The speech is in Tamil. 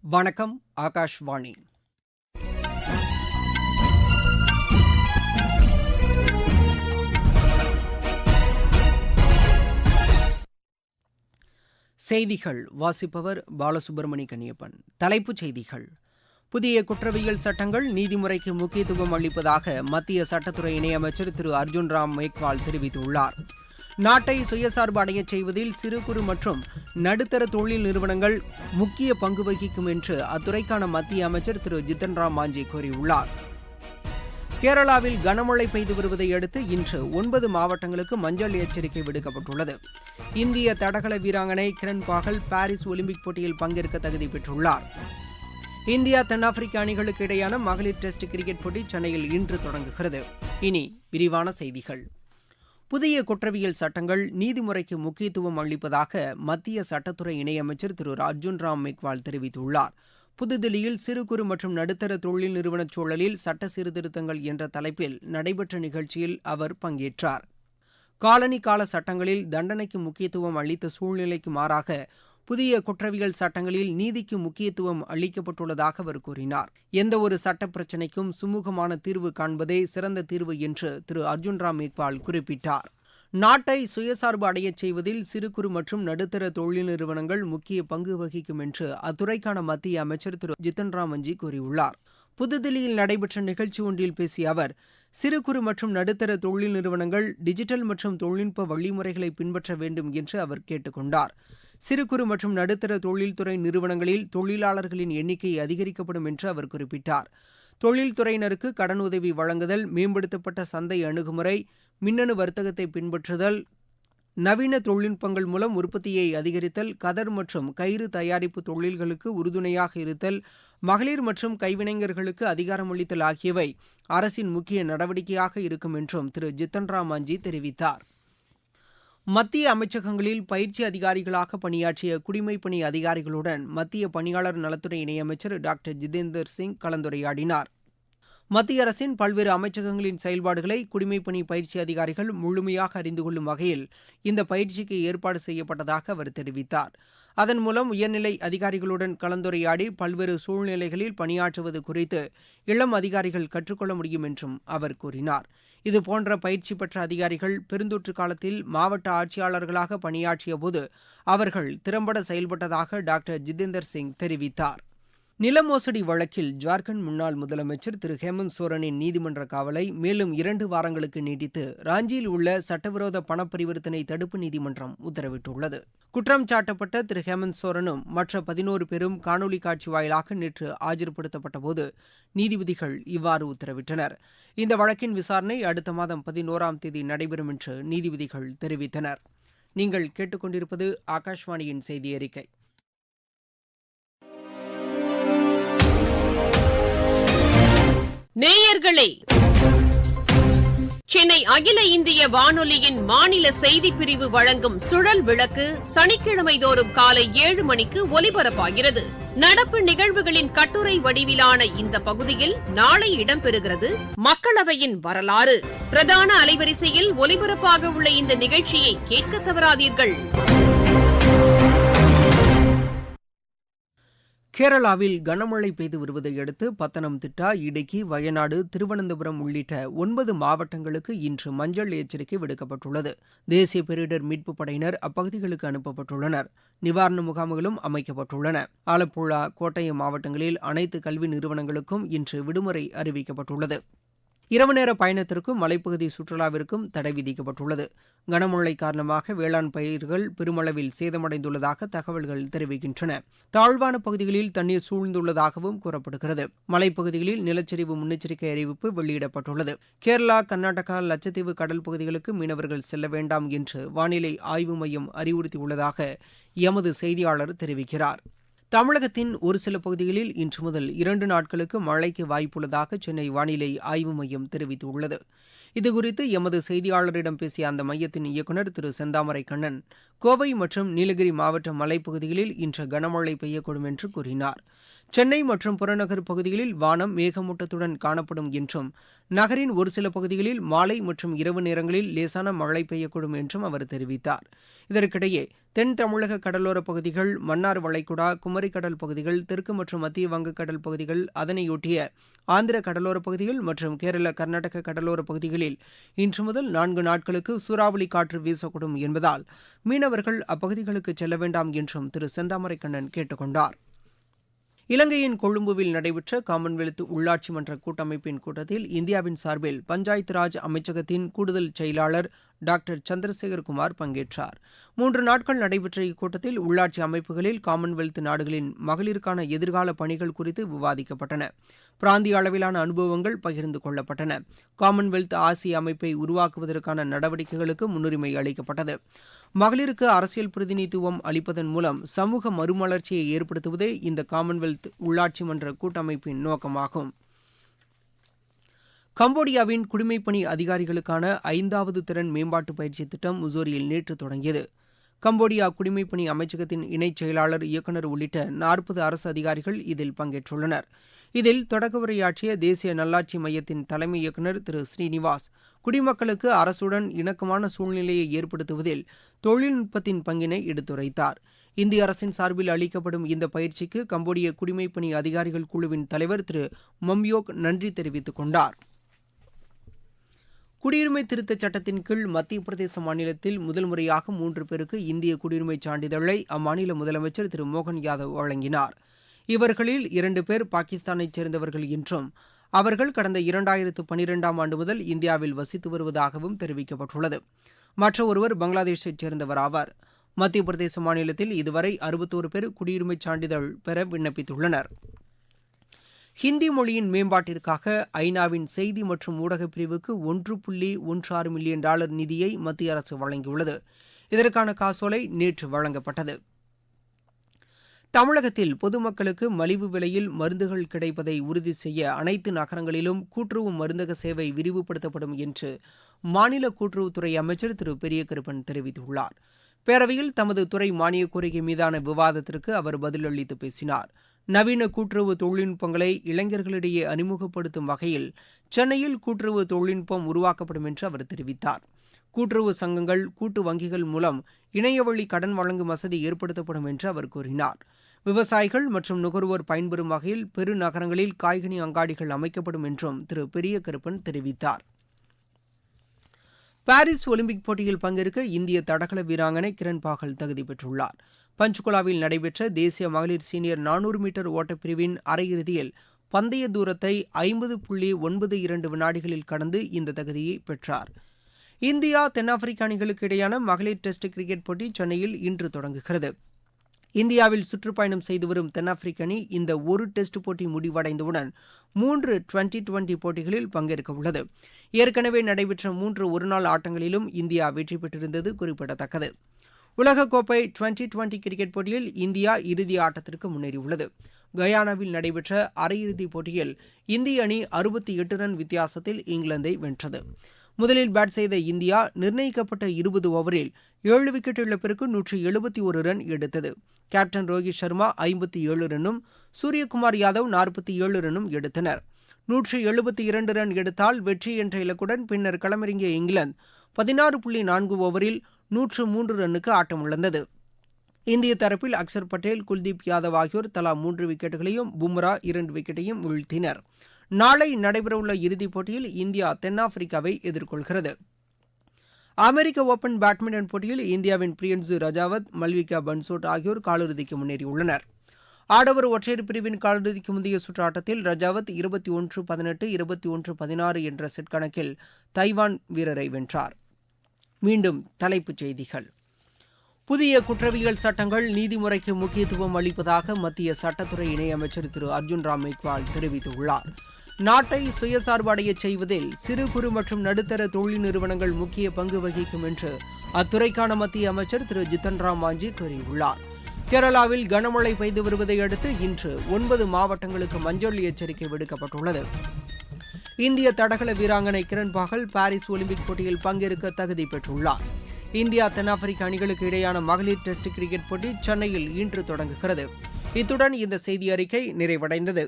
வணக்கம். ஆகாஷ்வாணி. செய்திகள் வாசிப்பவர் பாலசுப்ரமணி கன்னியப்பன். தலைப்புச் செய்திகள்: புதிய குற்றவியல் சட்டங்கள் நீதிமுறைக்கு முக்கியத்துவம் அளிப்பதாக மத்திய சட்டத்துறை இணையமைச்சர் திரு அர்ஜுன் ராம் மேக்வால் தெரிவித்துள்ளார். நாட்டை சுயசார்பு அடையச் செய்வதில் சிறு குறு மற்றும் நடுத்தர தொழில் நிறுவனங்கள் முக்கிய பங்கு வகிக்கும் என்று அத்துறைக்கான மத்திய அமைச்சர் திரு ஜித்தன் ராம் மாஞ்சி கூறியுள்ளார். கேரளாவில் கனமழை பெய்து வருவதை அடுத்து இன்று 9 மாவட்டங்களுக்கு மஞ்சள் எச்சரிக்கை விடுக்கப்பட்டுள்ளது. இந்திய தடகள வீராங்கனை கிரண் பாகல் பாரிஸ் ஒலிம்பிக் போட்டியில் பங்கேற்க தகுதி பெற்றுள்ளார். இந்தியா தென்னாப்பிரிக்க அணிகளுக்கு இடையேயான மகளிர் டெஸ்ட் கிரிக்கெட் போட்டி சென்னையில் இன்று தொடங்குகிறது. இனி விரிவான செய்திகள். புதிய குற்றவியல் சட்டங்கள் நீதிமுறைக்கு முக்கியத்துவம் அளிப்பதாக மத்திய சட்டத்துறை இணையமைச்சர் திரு அர்ஜுன் ராம் மேக்வால் தெரிவித்துள்ளார். புதுதில்லியில் சிறு குறு மற்றும் நடுத்தர தொழில் நிறுவன சூழலில் சட்ட சீர்திருத்தங்கள் என்ற தலைப்பில் நடைபெற்ற நிகழ்ச்சியில் அவர் பங்கேற்றார். காலனி கால சட்டங்களில் தண்டனைக்கு முக்கியத்துவம் அளித்த சூழ்நிலைக்கு மாறாக புதிய குற்றவியல் சட்டங்களில் நீதிக்கு முக்கியத்துவம் அளிக்கப்பட்டுள்ளதாக அவர் கூறினார். எந்தவொரு சட்ட பிரச்சினைக்கும் சுமூகமான தீர்வு காண்பதே சிறந்த தீர்வு என்று திரு அர்ஜுன் ராம் மேக்வால் குறிப்பிட்டார். நாட்டை சுயசார்பு அடையச் செய்வதில் சிறு குறு மற்றும் நடுத்தர தொழில் நிறுவனங்கள் முக்கிய பங்கு வகிக்கும் என்று அத்துறைக்கான மத்திய அமைச்சர் திரு ஜித்தன் ராம் மாஞ்சி கூறியுள்ளார். புதுதில்லியில் நடைபெற்ற நிகழ்ச்சி ஒன்றில் பேசிய அவர், சிறு குறு மற்றும் நடுத்தர தொழில் நிறுவனங்கள் டிஜிட்டல் மற்றும் தொழில்நுட்ப வழிமுறைகளை பின்பற்ற வேண்டும் என்று அவர் கேட்டுக் கொண்டார். சிறு குறு மற்றும் நடுத்தர தொழில்துறை நிறுவனங்களில் தொழிலாளர்களின் எண்ணிக்கை அதிகரிக்கப்படும் என்று அவர் குறிப்பிட்டார். தொழில்துறையினருக்கு கடன் உதவி வழங்குதல், மேம்படுத்தப்பட்ட சந்தை அணுகுமுறை, மின்னணு வர்த்தகத்தை பின்பற்றுதல், நவீன தொழில்நுட்பங்கள் மூலம் உற்பத்தியை அதிகரித்தல், கதர் மற்றும் கயிறு தயாரிப்பு தொழில்களுக்கு உறுதுணையாக இருத்தல், மகளிர் மற்றும் கைவினைஞர்களுக்கு அதிகாரமளித்தல் ஆகியவை அரசின் முக்கிய நடவடிக்கையாக இருக்கும் என்றும் திரு ஜித்தன் ராம் மாஞ்சி தெரிவித்தார். மத்திய அமைச்சகங்களில் பயிற்சி அதிகாரிகளாக பணியாற்றிய குடிமைப்பணி அதிகாரிகளுடன் மத்திய பணியாளர் நலத்துறை இணையமைச்சர் டாக்டர் ஜிதேந்தர் சிங் கலந்துரையாடினார். மத்திய அரசின் பல்வேறு அமைச்சகங்களின் செயல்பாடுகளை குடிமைப்பணி பயிற்சி அதிகாரிகள் முழுமையாக அறிந்து கொள்ளும் வகையில் இந்த பயிற்சிக்கு ஏற்பாடு செய்யப்பட்டதாக அவர் தெரிவித்தார். அதன் மூலம் உயர்நிலை அதிகாரிகளுடன் கலந்துரையாடி பல்வேறு சூழ்நிலைகளில் பணியாற்றுவது குறித்து இளம் அதிகாரிகள் கற்றுக்கொள்ள முடியும் என்றும் அவர் கூறினார். இதுபோன்ற பயிற்சி பெற்ற அதிகாரிகள் பெருந்தொற்று காலத்தில் மாவட்ட ஆட்சியாளர்களாக பணியாற்றிய போது அவர்கள் திறம்பட செயல்பட்டதாக டாக்டர் ஜிதேந்தர் சிங் தெரிவித்தார். நில மோசடி வழக்கில் ஜார்க்கண்ட் முன்னாள் முதலமைச்சர் திரு ஹேமந்த் சோரனின் நீதிமன்ற காவலை மேலும் 2 வாரங்களுக்கு நீட்டித்து ராஞ்சியில் உள்ள சட்டவிரோத பணப்பரிவர்த்தனை தடுப்பு நீதிமன்றம் உத்தரவிட்டுள்ளது. குற்றம் சாட்டப்பட்ட திரு ஹேமந்த் சோரனும் மற்ற 11 பேரும் காணொலி காட்சி வாயிலாக நேற்று ஆஜர்படுத்தப்பட்ட போது நீதிபதிகள் இவ்வாறு உத்தரவிட்டனர். இந்த வழக்கின் விசாரணை அடுத்த மாதம் 11ஆம் தேதி நடைபெறும் என்று நீதிபதிகள் தெரிவித்தனர். நீங்கள் கேட்டுக்கொண்டிருப்பது ஆகாஷ்வாணியின் செய்தி அறிக்கை. நேயர்களே, சென்னை அகில இந்திய வானொலியின் மாநில செய்திப் பிரிவு வழங்கும் சுழல் விளக்கு சனிக்கிழமை தோறும் காலை 7 மணிக்கு ஒலிபரப்பாகிறது. நடப்பு நிகழ்வுகளின் கட்டுரை வடிவிலான இந்த பகுதியில் நாளை இடம்பெறுகிறது மக்களவையின் வரலாறு. பிரதான அலைவரிசையில் ஒலிபரப்பாக உள்ள இந்த நிகழ்ச்சியை கேட்க தவறாதீர்கள். கேரளாவில் கனமழை பெய்து வருவதை அடுத்து பத்தனம்திட்டா, இடுக்கி, வயநாடு, திருவனந்தபுரம் உள்ளிட்ட 9 மாவட்டங்களுக்கு இன்று மஞ்சள் எச்சரிக்கை விடுக்கப்பட்டுள்ளது. தேசிய பேரிடர் மீட்புப் படையினர் அப்பகுதிகளுக்கு அனுப்பப்பட்டுள்ளனர். நிவாரண முகாம்களும் அமைக்கப்பட்டுள்ளன. ஆலப்புழா, கோட்டயம் மாவட்டங்களில் அனைத்து கல்வி நிறுவனங்களுக்கும் இன்று விடுமுறை அறிவிக்கப்பட்டுள்ளது. இரவு நேர பயணத்திற்கும் மலைப்பகுதி சுற்றுலாவிற்கும் தடை விதிக்கப்பட்டுள்ளது. கனமழை காரணமாக வேளாண் பயிர்கள் பெருமளவில் சேதமடைந்துள்ளதாக தகவல்கள் தெரிவிக்கின்றன. தாழ்வான பகுதிகளில் தண்ணீர் சூழ்ந்துள்ளதாகவும் கூறப்படுகிறது. மலைப்பகுதிகளில் நிலச்சரிவு முன்னெச்சரிக்கை அறிவிப்பு வெளியிடப்பட்டுள்ளது. கேரளா, கர்நாடகா, லட்சத்தீவு கடல் பகுதிகளுக்கு மீனவர்கள் செல்ல வேண்டாம் என்று வானிலை ஆய்வு மையம் அறிவுறுத்தியுள்ளதாக எமது செய்தியாளர் தெரிவிக்கிறார். தமிழகத்தின் ஒரு சில பகுதிகளில் இன்று முதல் 2 நாட்களுக்கு மழைக்கு வாய்ப்புள்ளதாக சென்னை வானிலை ஆய்வு மையம் தெரிவித்துள்ளது. இதுகுறித்து எமது செய்தியாளரிடம் பேசிய அந்த மையத்தின் இயக்குநர் திரு செந்தாமரை கண்ணன், கோவை மற்றும் நீலகிரி மாவட்ட மலைப்பகுதிகளில் இன்று கனமழை பெய்யக்கூடும் என்று கூறினார். சென்னை மற்றும் புறநகர் பகுதிகளில் வானம் மேகமூட்டத்துடன் காணப்படும் என்றும், நகரின் ஒரு சில பகுதிகளில் மாலை மற்றும் இரவு நேரங்களில் லேசான மழை பெய்யக்கூடும் என்றும் அவர் தெரிவித்தார். இதற்கிடையே தென் தமிழக கடலோரப் பகுதிகள், மன்னார் வளைகுடா, குமரிக்கடல் பகுதிகள், தெற்கு மற்றும் மத்திய வங்கக்கடல் பகுதிகள், அதனையொட்டிய ஆந்திர கடலோரப் பகுதிகள் மற்றும் கேரள கர்நாடக கடலோரப் பகுதிகளில் இன்று முதல் 4 நாட்களுக்கு சூறாவளி காற்று வீசக்கூடும் என்பதால் மீனவர்கள் அப்பகுதிகளுக்கு செல்ல வேண்டாம் என்றும் திரு செந்தாமரை கண்ணன் கேட்டுக் கொண்டார். இலங்கையின் கொழும்புவில் நடைபெற்ற காமன்வெல்த் உள்ளாட்சி மன்ற கூட்டமைப்பின் கூட்டத்தில் இந்தியாவின் சார்பில் பஞ்சாயத்து ராஜ் அமைச்சகத்தின் கூடுதல் செயலாளர் டாக்டர் சந்திரசேகர்குமார் பங்கேற்றார். 3 நாட்கள் நடைபெற்ற இக்கூட்டத்தில் உள்ளாட்சி அமைப்புகளில் காமன்வெல்த் நாடுகளின் மகளிருக்கான எதிர்கால பணிகள் குறித்து விவாதிக்கப்பட்டன. பிராந்திய அளவிலான அனுபவங்கள் பகிர்ந்து கொள்ளப்பட்டன. காமன்வெல்த் ஆசிய அமைப்பை உருவாக்குவதற்கான நடவடிக்கைகளுக்கு முன்னுரிமை அளிக்கப்பட்டது. மகளிருக்கு அரசியல் பிரதிநிதித்துவம் அளிப்பதன் மூலம் சமூக மறுமலர்ச்சியை ஏற்படுத்துவதே இந்த காமன்வெல்த் உள்ளாட்சி மன்ற கூட்டமைப்பின் நோக்கமாகும். கம்போடியாவின் குடிமைப்பணி அதிகாரிகளுக்கான 5வது திறன் மேம்பாட்டு பயிற்சி திட்டம் முசோரியில் நேற்று தொடங்கியது. கம்போடியா குடிமைப்பணி அமைச்சகத்தின் இணைச் செயலாளர், இயக்குநர் உள்ளிட்ட 40 அரசு அதிகாரிகள் இதில் பங்கேற்றுள்ளனர். இதில் தொடக்க உரையாற்றிய தேசிய நல்லாட்சி மையத்தின் தலைமை இயக்குநர் திரு ஸ்ரீனிவாஸ், குடிமக்களுக்கு அரசுடன் இணக்கமான சூழ்நிலையை ஏற்படுத்துவதில் தொழில்நுட்பத்தின் பங்கினை எடுத்துரைத்தார். இந்திய அரசின் சார்பில் அளிக்கப்படும் இந்த பயிற்சிக்கு கம்போடிய குடிமைப்பணி அதிகாரிகள் குழுவின் தலைவர் திரு மம்யோக் நன்றி தெரிவித்துக் கொண்டார். குடியுரிமை திருத்தச் சட்டத்தின் கீழ் மத்திய பிரதேச மாநிலத்தில் முதல் முறையாக 3 பேருக்கு இந்திய குடியுரிமை சான்றிதழை அம்மாநில முதலமைச்சர் திரு மோகன் யாதவ் வழங்கினார். இவர்களில் 2 பேர் பாகிஸ்தானைச் சேர்ந்தவர்கள் என்றும், அவர்கள் கடந்த 2012ஆம் ஆண்டு முதல் இந்தியாவில் வசித்து வருவதாகவும் தெரிவிக்கப்பட்டுள்ளது. மற்ற ஒருவர் பங்களாதேஷைச் சேர்ந்தவர் ஆவார். மத்திய பிரதேச மாநிலத்தில் இதுவரை 61 பேர் குடியுரிமை சான்றிதழ் பெற விண்ணப்பித்துள்ளனர். ஹிந்தி மொழியின் மேம்பாட்டிற்காக ஐநாவின் செய்தி மற்றும் ஊடகப் பிரிவுக்கு $1.16 மில்லியன் நிதியை மத்திய அரசு வழங்கியுள்ளது. இதற்கான காசோலை நேற்று வழங்கப்பட்டது. தமிழகத்தில் பொதுமக்களுக்கு மலிவு விலையில் மருந்துகள் கிடைப்பதை உறுதி செய்ய அனைத்து நகரங்களிலும் கூட்டுறவு மருந்தக சேவை விரிவுபடுத்தப்படும் என்று மாநில கூட்டுறவுத்துறை அமைச்சர் திரு பெரியகருப்பன் தெரிவித்துள்ளார். பேரவையில் தமது துறை மானிய கோரிக்கை மீதான விவாதத்திற்கு அவர் பதிலளித்து பேசினார். நவீன கூட்டுறவு தொழில்நுட்பங்களை இளைஞர்களிடையே அறிமுகப்படுத்தும் வகையில் சென்னையில் கூட்டுறவு தொழில்நுட்பம் உருவாக்கப்படும் என்று அவர் தெரிவித்தார். கூட்டுறவு சங்கங்கள், கூட்டு வங்கிகள் மூலம் இணையவழி கடன் வழங்கும் வசதி ஏற்படுத்தப்படும் என்று அவர் கூறினார். விவசாயிகள் மற்றும் நுகர்வோர் பயன்பெறும் வகையில் பெருநகரங்களில் காய்கனி அங்காடிகள் அமைக்கப்படும் என்றும் திரு பெரியகருப்பன் தெரிவித்தார். பாரிஸ் ஒலிம்பிக் போட்டியில் பங்கேற்க இந்திய தடகள வீராங்கனை கிரண் பாகல் தகுதி பெற்றுள்ளார். பஞ்ச்குலாவில் நடைபெற்ற தேசிய மகளிர் சீனியர் 400 மீட்டர் ஓட்டப்பிரிவின் அரையிறுதியில் பந்தய தூரத்தை 50.92 வினாடிகளில் கடந்து இந்த தகுதியை பெற்றார். இந்தியா தென்னாப்பிரிக்க அணிகளுக்கு இடையான மகளிர் டெஸ்ட் கிரிக்கெட் போட்டி சென்னையில் இன்று தொடங்குகிறது. இந்தியாவில் சுற்றுப்பயணம் செய்து வரும் தென்னாப்பிரிக்க அணி இந்த ஒரு டெஸ்ட் போட்டி முடிவடைந்தவுடன் 3 டுவெண்டி போட்டிகளில் பங்கேற்க உள்ளது. ஏற்கனவே நடைபெற்ற 3 ஒருநாள் ஆட்டங்களிலும் இந்தியா வெற்றி பெற்றிருந்தது குறிப்பிடத்தக்கது. உலகக்கோப்பை டுவெண்டி கிரிக்கெட் போட்டியில் இந்தியா இறுதி ஆட்டத்திற்கு முன்னேறியுள்ளது. கயானாவில் நடைபெற்ற அரையிறுதிப் போட்டியில் இந்திய அணி 68 ரன் வித்தியாசத்தில் இங்கிலாந்தை வென்றது. முதலில் பேட் செய்த இந்தியா நிர்ணயிக்கப்பட்ட 20 ஓவரில் 7 விக்கெட் இழப்பிற்கு 171 ரன் எடுத்தது. கேப்டன் ரோஹித் சர்மா 57 ரன்னும், சூரியகுமார் யாதவ் 47 ரன்னும் எடுத்தனர். 172 ரன் எடுத்தால் வெற்றி என்ற இலக்குடன் பின்னர் களமிறங்கிய இங்கிலாந்து 16.4 ஓவரில் 103 ரன்னுக்கு ஆட்டமிழந்தது. இந்திய தரப்பில் அக்சர் பட்டேல், குல்தீப் யாதவ் ஆகியோர் தலா 3 விக்கெட்டுகளையும், பும்ரா 2 விக்கெட்டையும் வீழ்த்தினர். நாளை நடைபெறவுள்ள இறுதிப் போட்டியில் இந்தியா தென்னாப்பிரிக்காவை எதிர்கொள்கிறது. அமெரிக்க ஓபன் பேட்மிண்டன் போட்டியில் இந்தியாவின் பிரியன்சு ரஜாவத், மல்விகா பன்சோட் ஆகியோர் காலிறுதிக்கு முன்னேறியுள்ளனர். ஆடவர் ஒற்றையர் பிரிவின் காலிறுதிக்கு முந்தைய சுற்று ஆட்டத்தில் ரஜாவத் 21-18, 21-16 என்ற செட் கணக்கில் தைவான் வீரரை வென்றார். மீண்டும் தலைப்புச் செய்திகள். புதிய குற்றவியல் சட்டங்கள் நீதிமுறைக்கு முக்கியத்துவம் அளிப்பதாக மத்திய சட்டத்துறை இணையமைச்சர் திரு அர்ஜுன் ராம் மேக்வால் தெரிவித்துள்ளார். நாட்டை சுயசார்பு அடையச் செய்வதில் சிறு குறு மற்றும் நடுத்தர தொழில் நிறுவனங்கள் முக்கிய பங்கு வகிக்கும் என்று அத்துறைக்கான மத்திய அமைச்சர் திரு ஜித்தன் ராம் மாஞ்சி கூறியுள்ளார். கேரளாவில் கனமழை பெய்து வருவதை அடுத்து இன்று 9 மாவட்டங்களுக்கு மஞ்சள் எச்சரிக்கை விடுக்கப்பட்டுள்ளது. இந்திய தடகள வீராங்கனை கிரண் பாகல் பாரிஸ் ஒலிம்பிக் போட்டியில் பங்கேற்க தகுதி பெற்றுள்ளார். இந்தியா தென்னாப்பிரிக்க அணிகளுக்கு இடையான மகளிர் டெஸ்ட் கிரிக்கெட் போட்டி சென்னையில் இன்று தொடங்குகிறது. இத்துடன் இந்த செய்தி அறிக்கை நிறைவடைந்தது.